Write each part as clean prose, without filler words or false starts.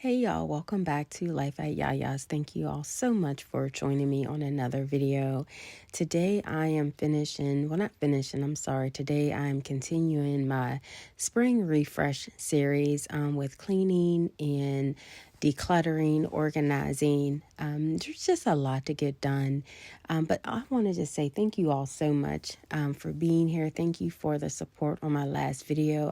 Hey y'all, welcome back to Lifeatyayas. Thank you all so much for joining me on another video. Today I am Today I am continuing my spring refresh series with cleaning and decluttering, organizing. There's just a lot to get done. But I want to just say thank you all so much for being here. Thank you for the support on my last video.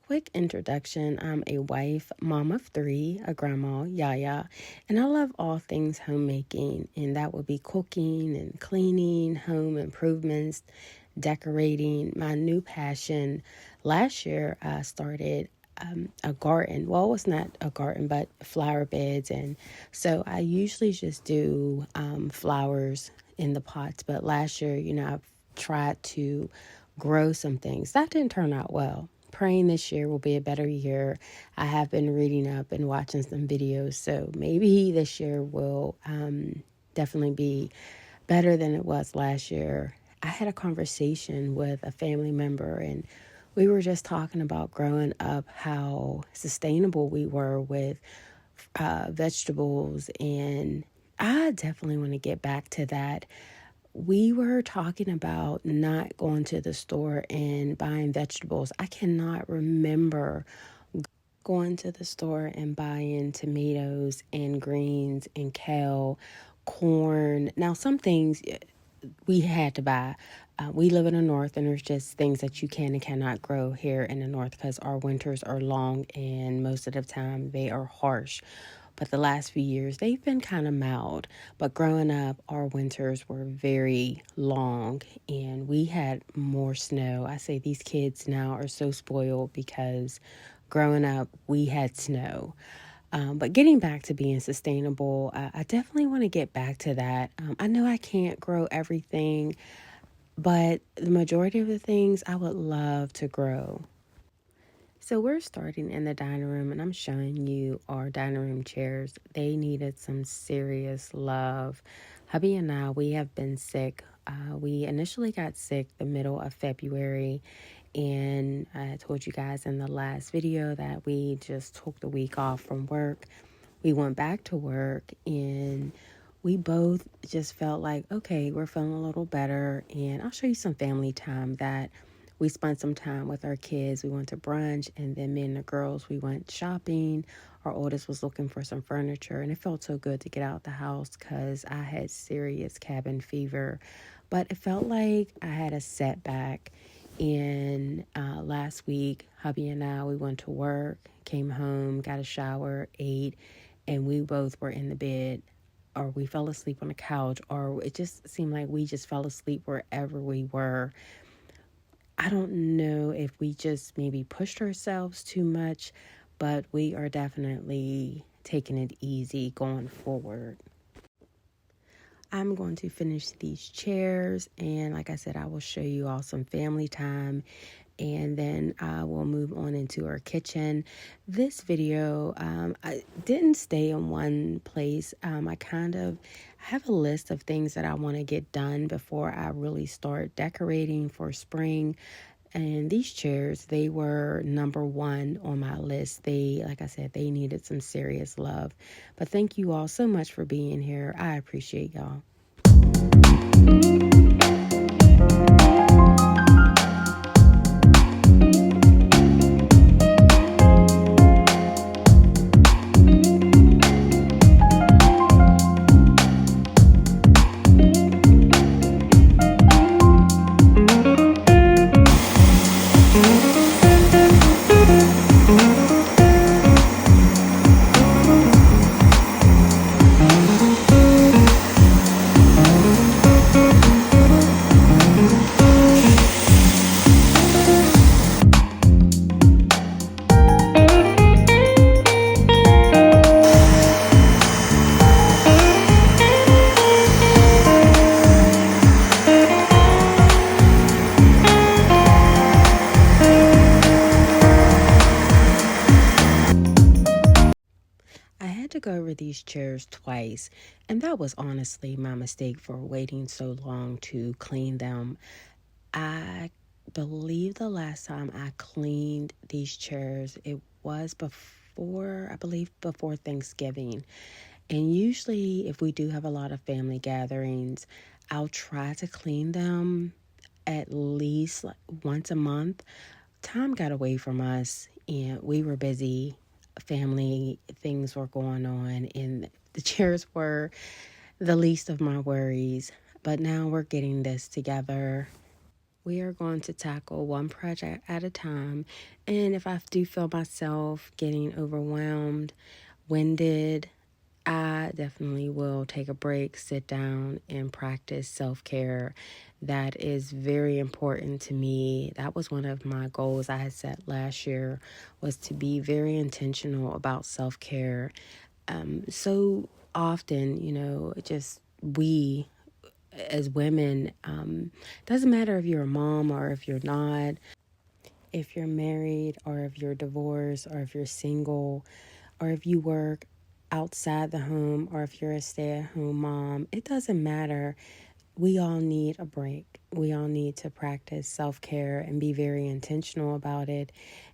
Quick introduction. I'm a wife, mom of three, a grandma, Yaya, and I love all things homemaking, and that would be cooking and cleaning, home improvements, decorating. My new passion last year, I started a garden. Well, it was not a garden, but flower beds, and so I usually just do flowers in the pots, but last year, I've tried to grow some things. That didn't turn out well. Praying this year will be a better year. I have been reading up and watching some videos, so maybe this year will definitely be better than it was last year. I had a conversation with a family member, and we were just talking about growing up, how sustainable we were with vegetables, and I definitely want to get back to that. We were talking about not going to the store and buying vegetables. I cannot remember going to the store and buying tomatoes and greens and kale, corn. Now, some things we had to buy. We live in the north, and there's just things that you can and cannot grow here in the north because our winters are long and most of the time they are harsh. But the last few years, they've been kind of mild. But growing up, our winters were very long and we had more snow. I say these kids now are so spoiled because growing up, we had snow. But getting back to being sustainable, I definitely want to get back to that. I know I can't grow everything, but the majority of the things I would love to grow. So we're starting in the dining room, and I'm showing you our dining room chairs. They needed some serious love. Hubby and I, we have been sick. We initially got sick the middle of February, and I told you guys in the last video that we just took the week off from work. We went back to work, and we both just felt like, okay, we're feeling a little better. And I'll show you some family time that we spent some time with our kids. We went to brunch, and then me and the girls, we went shopping. Our oldest was looking for some furniture, and it felt so good to get out the house because I had serious cabin fever. But it felt like I had a setback. And last week, hubby and I, we went to work, came home, got a shower, ate, and we both were in the bed, or we fell asleep on the couch, or it just seemed like we just fell asleep wherever we were. I don't know if we just maybe pushed ourselves too much, but we are definitely taking it easy going forward. I'm going to finish these chairs, and like I said, I will show you all some family time, and then I will move on into our kitchen. This video, I didn't stay in one place. I kind of have a list of things that I want to get done before I really start decorating for spring. And these chairs, they were number one on my list. Like I said, they needed some serious love. But thank you all so much for being here. I appreciate y'all. To go over these chairs twice, and that was honestly my mistake for waiting so long to clean them. I believe the last time I cleaned these chairs, it was before I believe before Thanksgiving. And usually, if we do have a lot of family gatherings, I'll try to clean them at least like once a month. Time got away from us, and we were busy. Family things were going on, and the chairs were the least of my worries. But now we're getting this together. We are going to tackle one project at a time. And if I do feel myself getting overwhelmed, winded, I definitely will take a break, sit down, and practice self-care. That is very important to me. That was one of my goals I had set last year, was to be very intentional about self-care. So often, just we as women, doesn't matter if you're a mom or if you're not, if you're married or if you're divorced or if you're single or if you work outside the home or if you're a stay-at-home mom, it doesn't matter. We all need a break. We all need to practice self-care and be very intentional about it.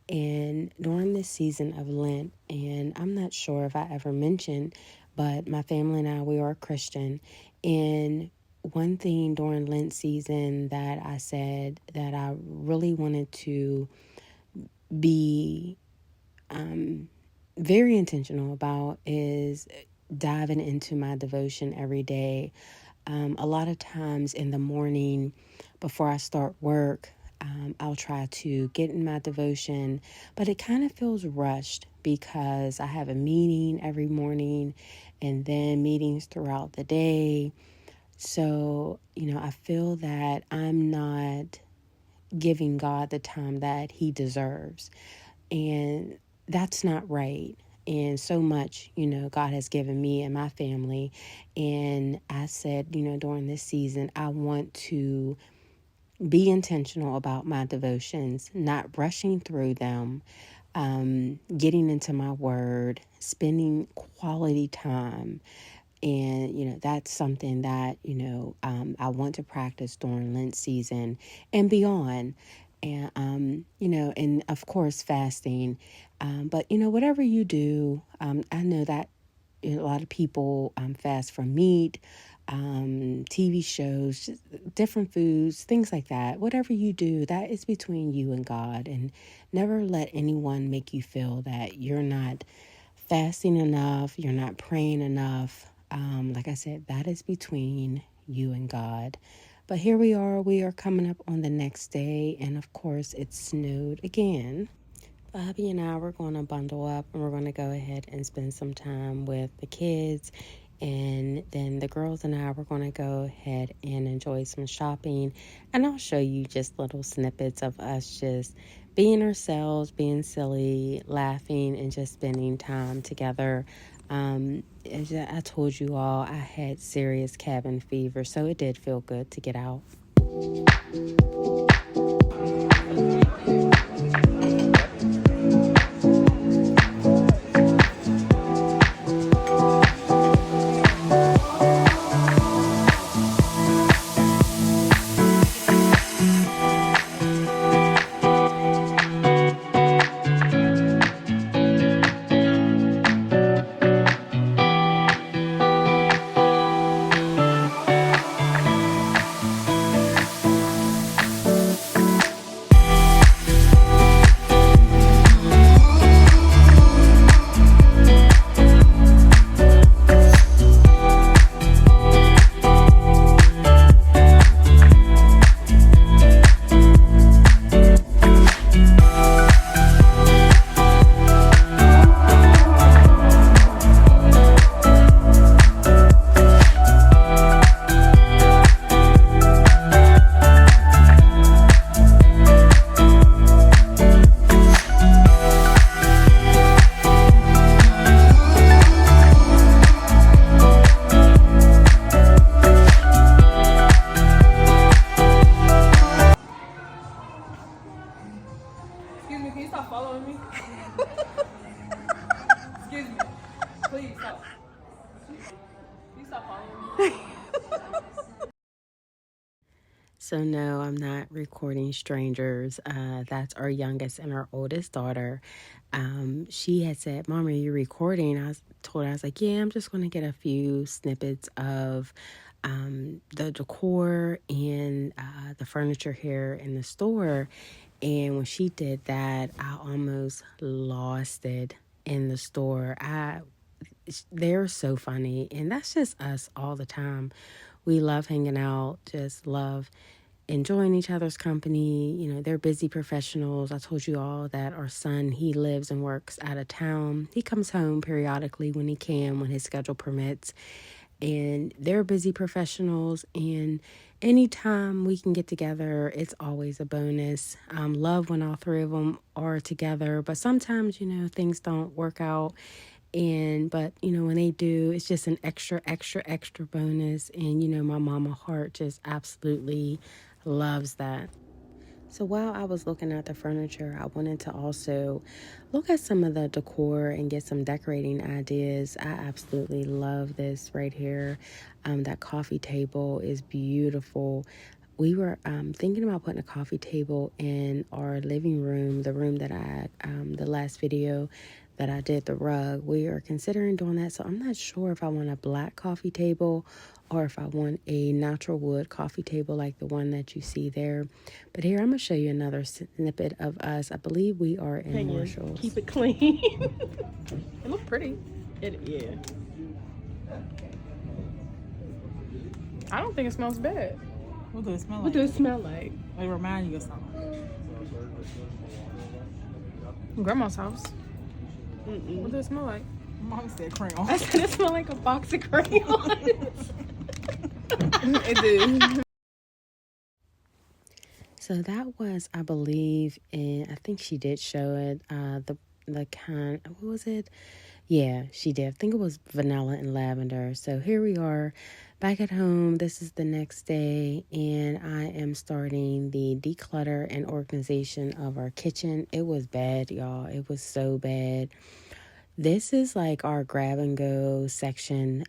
And during this season of Lent, and I'm not sure if I ever mentioned, but my family and I, we are Christian. And one thing during Lent season that I said that I really wanted to be very intentional about is diving into my devotion every day. A lot of times in the morning before I start work, I'll try to get in my devotion, but it kind of feels rushed because I have a meeting every morning and then meetings throughout the day. So, I feel that I'm not giving God the time that He deserves. And that's not right. And so much, God has given me and my family. And I said, during this season, I want to be intentional about my devotions, not rushing through them, getting into my word, spending quality time. And, that's something that, I want to practice during Lent season and beyond. And, and of course, fasting. But, whatever you do, I know that a lot of people fast from meat, TV shows, just different foods, things like that. Whatever you do, that is between you and God. And never let anyone make you feel that you're not fasting enough, you're not praying enough. Like I said, that is between you and God. But here we are coming up on the next day, and of course it snowed again. Bobby and I were going to bundle up and we're going to go ahead and spend some time with the kids. And then the girls and I were going to go ahead and enjoy some shopping. And I'll show you just little snippets of us just being ourselves, being silly, laughing, and just spending time together. As I told you all, I had serious cabin fever, so it did feel good to get out. Excuse me, can you stop following me? Excuse me. Please stop. Can you stop following me? So, no, I'm not recording strangers. That's our youngest and our oldest daughter. She had said, Mom, are you recording? Told her, I was like, yeah, I'm just going to get a few snippets of the decor and the furniture here in the store. And when she did that, I almost lost it in the store. They're so funny, and that's just us all the time. We love hanging out, just love enjoying each other's company. You know, they're busy professionals. I told you all that our son, he lives and works out of town. He comes home periodically when he can, when his schedule permits. And they're busy professionals, and anytime we can get together, it's always a bonus. Love when all three of them are together, but sometimes, you know, things don't work out. But you know, when they do, it's just an extra bonus. And you know, my mama heart just absolutely loves that. So while I was looking at the furniture, I wanted to also look at some of the decor and get some decorating ideas. I absolutely love this right here. That coffee table is beautiful. We were thinking about putting a coffee table in our living room, the room that the last video that I did, the rug. We are considering doing that. So I'm not sure if I want a black coffee table or if I want a natural wood coffee table like the one that you see there. But here, I'm going to show you another snippet of us. I believe we are in Marshalls. Keep it clean. It looks pretty. Yeah. I don't think it smells bad. What does it smell like? What does it smell like? It remind you of something. Grandma's house. What does it smell like? Mom said crayon. I said it smelled like a box of crayons. It did. So that was, I believe, and I think she did show it, the kind, what was it? Yeah, she did. I think it was vanilla and lavender. So here we are back at home. This is the next day, and I am starting the declutter and organization of our kitchen. It was bad, y'all. It was so bad. This is like our grab and go section.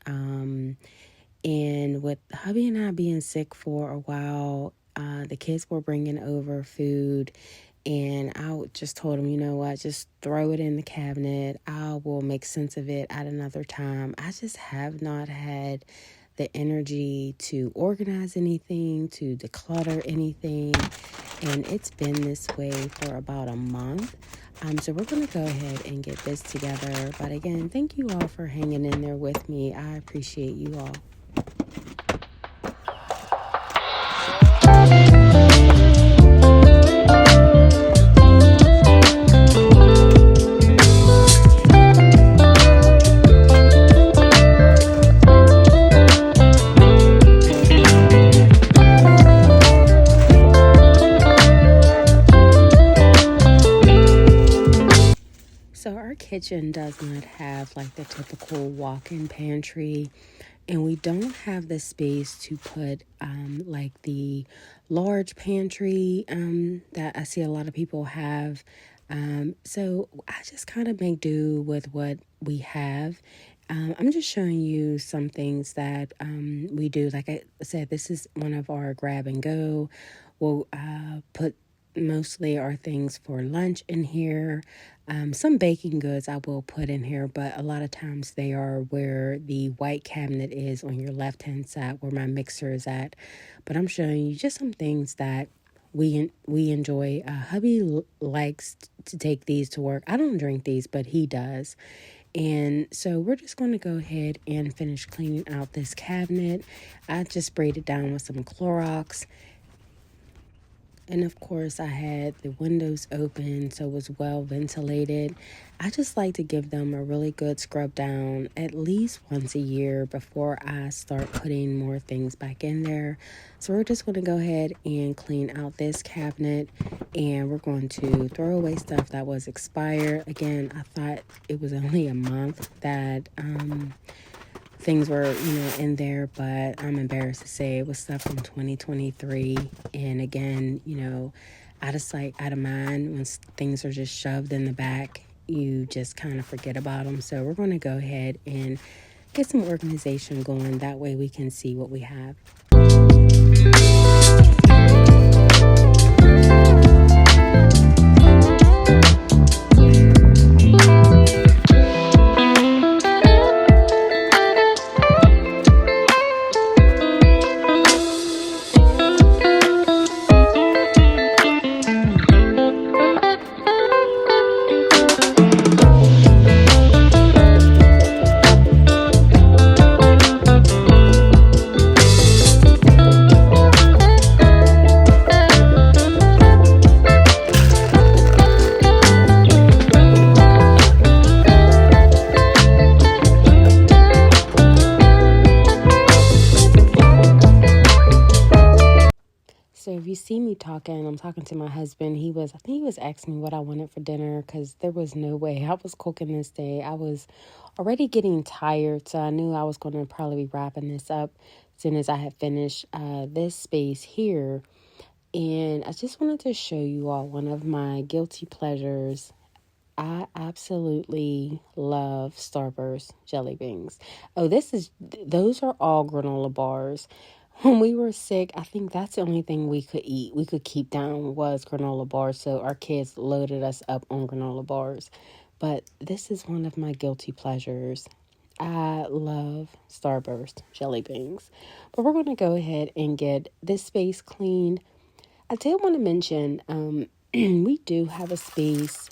And with hubby and I being sick for a while, the kids were bringing over food, and I just told them, you know what, just throw it in the cabinet. I will make sense of it at another time. I just have not had the energy to organize anything, to declutter anything, and it's been this way for about a month. So we're going to go ahead and get this together. But again, thank you all for hanging in there with me. I appreciate you all. So our kitchen does not have like the typical walk-in pantry, and we don't have the space to put like the large pantry that I see a lot of people have. So I just kind of make do with what we have. I'm just showing you some things that we do. Like I said, this is one of our grab and go. We'll put mostly our things for lunch in here. Some baking goods I will put in here, but a lot of times they are where the white cabinet is on your left hand side, where my mixer is at. But I'm showing you just some things that we enjoy. Hubby likes to take these to work. I don't drink these, but he does. And so we're just going to go ahead and finish cleaning out this cabinet. I just sprayed it down with some Clorox. And of course, I had the windows open, so it was well ventilated. I just like to give them a really good scrub down at least once a year before I start putting more things back in there. So we're just going to go ahead and clean out this cabinet, and we're going to throw away stuff that was expired. Again, I thought it was only a month that things were, in there, but I'm embarrassed to say it was stuff from 2023. And again, out of sight, out of mind. When things are just shoved in the back, you just kind of forget about them. So we're going to go ahead and get some organization going. That way we can see what we have. see me talking, I'm talking to my husband. I think he was asking me what I wanted for dinner because there was no way I was cooking this day. I was already getting tired, so I knew I was going to probably be wrapping this up as soon as I had finished this space here. And I just wanted to show you all one of my guilty pleasures. I absolutely love Starburst jelly beans. Oh, those are all granola bars. When we were sick, I think that's the only thing we could eat, we could keep down was granola bars. So our kids loaded us up on granola bars. But this is one of my guilty pleasures. I love Starburst jelly beans. But we're going to go ahead and get this space cleaned. I did want to mention, we do have a space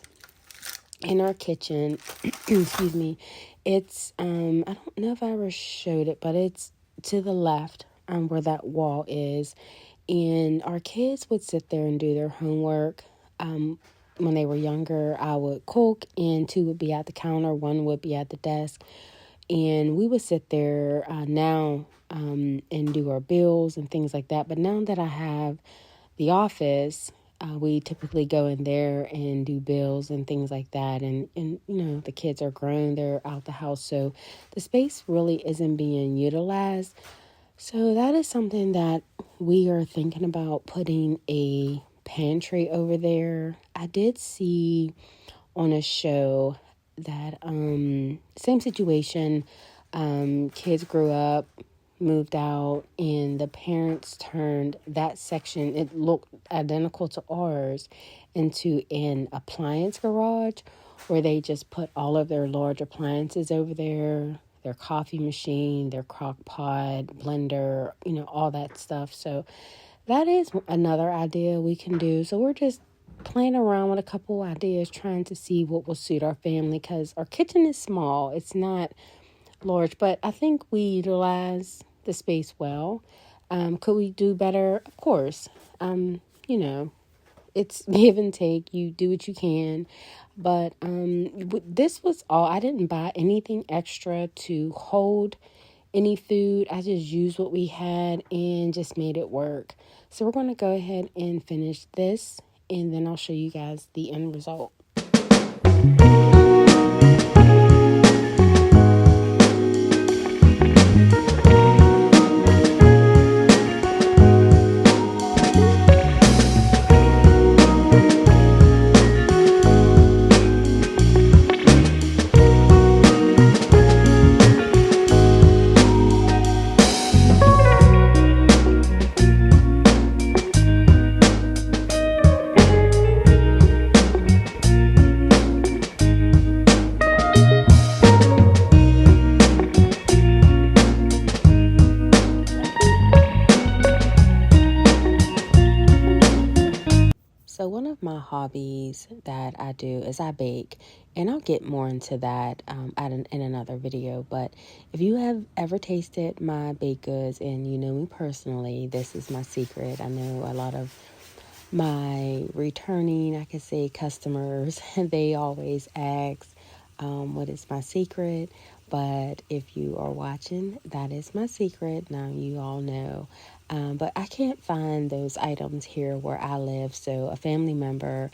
in our kitchen. Excuse me. It's I don't know if I ever showed it, but it's to the left where that wall is. And our kids would sit there and do their homework. When they were younger, I would cook and two would be at the counter, one would be at the desk. And we would sit there now and do our bills and things like that. But now that I have the office, we typically go in there and do bills and things like that. And the kids are grown, they're out the house. So the space really isn't being utilized. So that is something that we are thinking about, putting a pantry over there. I did see on a show that same situation, kids grew up, moved out, and the parents turned that section, it looked identical to ours, into an appliance garage where they just put all of their large appliances over there, their coffee machine, their crock pot, blender, all that stuff. So that is another idea we can do. So we're just playing around with a couple ideas, trying to see what will suit our family, because our kitchen is small. It's not large, but I think we utilize the space well. Could we do better? Of course. It's give and take. You do what you can. But this was all. I didn't buy anything extra to hold any food. I just used what we had and just made it work. So we're going to go ahead and finish this, and then I'll show you guys the end result. So one of my hobbies that I do is I bake, and I'll get more into that in another video. But if you have ever tasted my baked goods and you know me personally, this is my secret. I know a lot of my returning, I could say, customers, they always ask, what is my secret? But if you are watching, that is my secret. Now you all know. But I can't find those items here where I live. So a family member,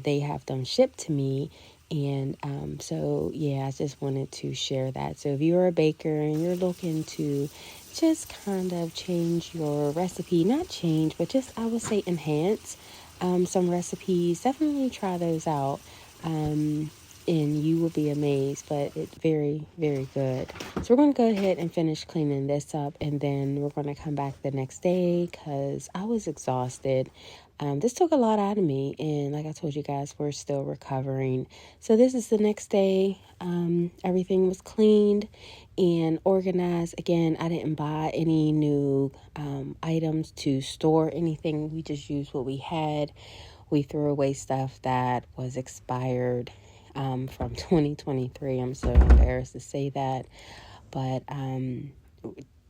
they have them shipped to me. And I just wanted to share that. So if you're a baker and you're looking to just kind of change your recipe, not change, but just, I would say, enhance some recipes, definitely try those out. And you will be amazed, but it's very, very good. So we're going to go ahead and finish cleaning this up, and then we're going to come back the next day because I was exhausted. This took a lot out of me, and like I told you guys, we're still recovering. So this is the next day. Everything was cleaned and organized. Again, I didn't buy any new items to store anything. We just used what we had. We threw away stuff that was expired from 2023. I'm so embarrassed to say that. But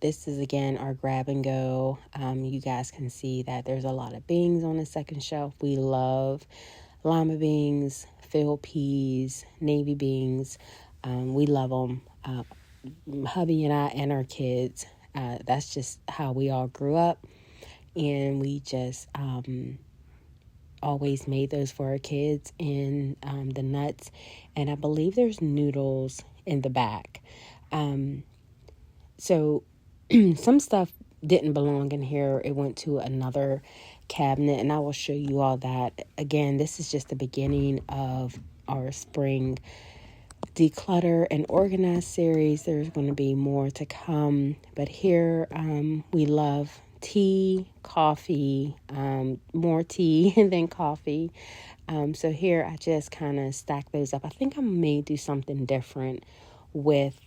this is, again, our grab and go. You guys can see that there's a lot of beans on the second shelf. We love lima beans, field peas, navy beans. We love them. Hubby and I and our kids. That's just how we all grew up. and we just always made those for our kids, and the nuts, and I believe there's noodles in the back. So some stuff didn't belong in here. It went to another cabinet, and I will show you all that. Again, this is just the beginning of our spring declutter and organize series. There's going to be more to come, but here we love tea, coffee, more tea than coffee. So here I just kind of stack those up. I think I may do something different with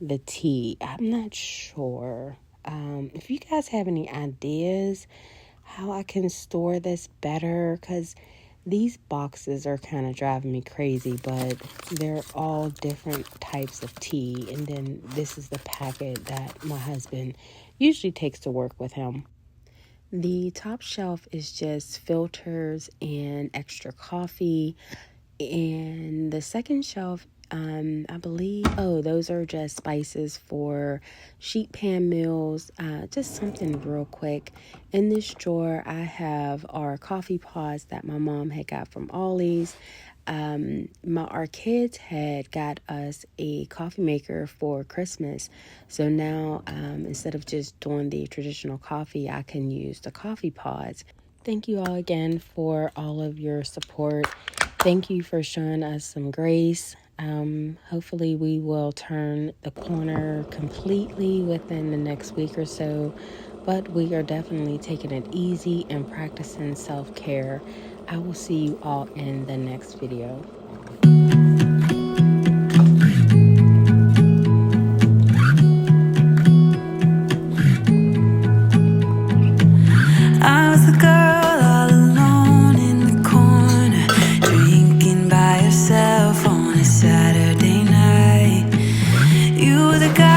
the tea. I'm not sure. If you guys have any ideas how I can store this better, because these boxes are kind of driving me crazy, but they're all different types of tea. And then this is the packet that my husband usually takes to work with him. The top shelf is just filters and extra coffee. And the second shelf, I believe, those are just spices for sheet pan meals, just something real quick. In this drawer, I have our coffee pods that my mom had got from Ollie's. Our kids had got us a coffee maker for Christmas. So now, instead of just doing the traditional coffee, I can use the coffee pods. Thank you all again for all of your support. Thank you for showing us some grace. Hopefully we will turn the corner completely within the next week or so, but we are definitely taking it easy and practicing self-care. I will see you all in the next video. I was the girl all alone in the corner, drinking by herself on a Saturday night. You were the guy